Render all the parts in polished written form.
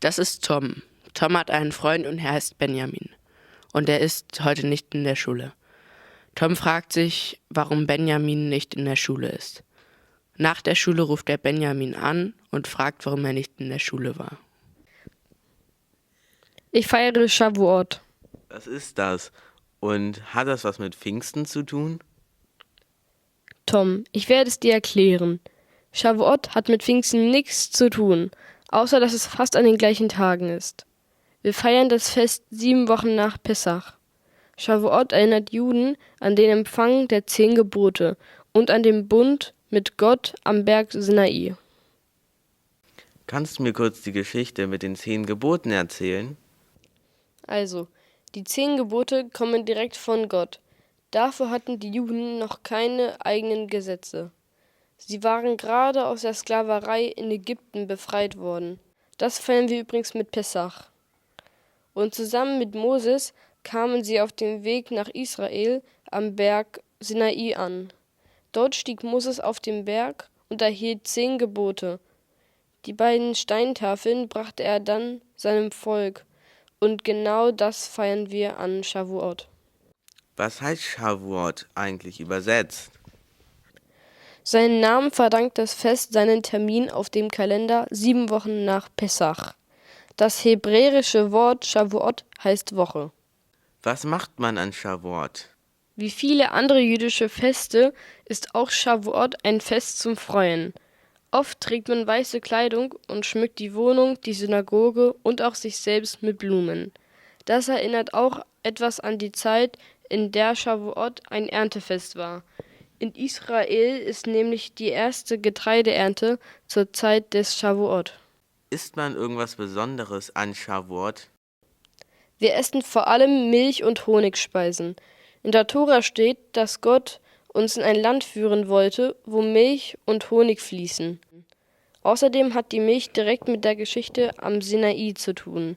Das ist Tom. Tom hat einen Freund und er heißt Benjamin. Und er ist heute nicht in der Schule. Tom fragt sich, warum Benjamin nicht in der Schule ist. Nach der Schule ruft er Benjamin an und fragt, warum er nicht in der Schule war. Ich feiere Shavuot. Was ist das? Und hat das was mit Pfingsten zu tun? Tom, ich werde es dir erklären. Shavuot hat mit Pfingsten nichts zu tun, außer dass es fast an den gleichen Tagen ist. Wir feiern das Fest 7 Wochen nach Pessach. Shavuot erinnert Juden an den Empfang der 10 Gebote und an den Bund mit Gott am Berg Sinai. Kannst du mir kurz die Geschichte mit den 10 Geboten erzählen? Also, die 10 Gebote kommen direkt von Gott. Dafür hatten die Juden noch keine eigenen Gesetze. Sie waren gerade aus der Sklaverei in Ägypten befreit worden. Das feiern wir übrigens mit Pessach. Und zusammen mit Moses kamen sie auf dem Weg nach Israel am Berg Sinai an. Dort stieg Moses auf den Berg und erhielt 10 Gebote. Die beiden Steintafeln brachte er dann seinem Volk. Und genau das feiern wir an Shavuot. Was heißt Shavuot eigentlich übersetzt? Seinen Namen verdankt das Fest seinen Termin auf dem Kalender 7 Wochen nach Pessach. Das hebräische Wort Shavuot heißt Woche. Was macht man an Shavuot? Wie viele andere jüdische Feste ist auch Shavuot ein Fest zum Freuen. Oft trägt man weiße Kleidung und schmückt die Wohnung, die Synagoge und auch sich selbst mit Blumen. Das erinnert auch etwas an die Zeit, in der Shavuot ein Erntefest war. In Israel ist nämlich die erste Getreideernte zur Zeit des Shavuot. Isst man irgendwas Besonderes an Shavuot? Wir essen vor allem Milch- und Honigspeisen. In der Tora steht, dass Gott uns in ein Land führen wollte, wo Milch und Honig fließen. Außerdem hat die Milch direkt mit der Geschichte am Sinai zu tun.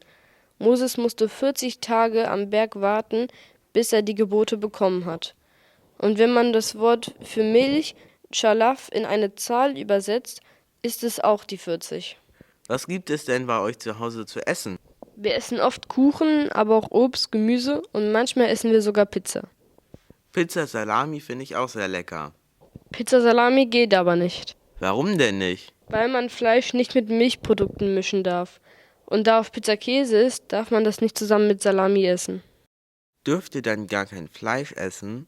Moses musste 40 Tage am Berg warten, bis er die Gebote bekommen hat. Und wenn man das Wort für Milch, Chalaf, in eine Zahl übersetzt, ist es auch die 40. Was gibt es denn bei euch zu Hause zu essen? Wir essen oft Kuchen, aber auch Obst, Gemüse und manchmal essen wir sogar Pizza. Pizza Salami finde ich auch sehr lecker. Pizza Salami geht aber nicht, Warum denn nicht? weil man Fleisch nicht mit Milchprodukten mischen darf. Und da auf Pizza Käse ist, darf man das nicht zusammen mit Salami essen. Dürft ihr dann gar kein Fleisch essen?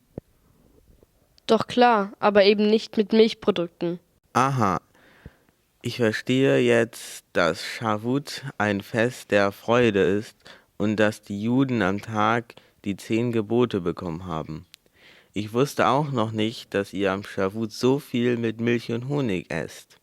Doch klar, aber eben nicht mit Milchprodukten. Aha, ich verstehe jetzt, dass Shavuot ein Fest der Freude ist und dass die Juden am Tag die 10 Gebote bekommen haben. Ich wusste auch noch nicht, dass ihr am Shavuot so viel mit Milch und Honig esst.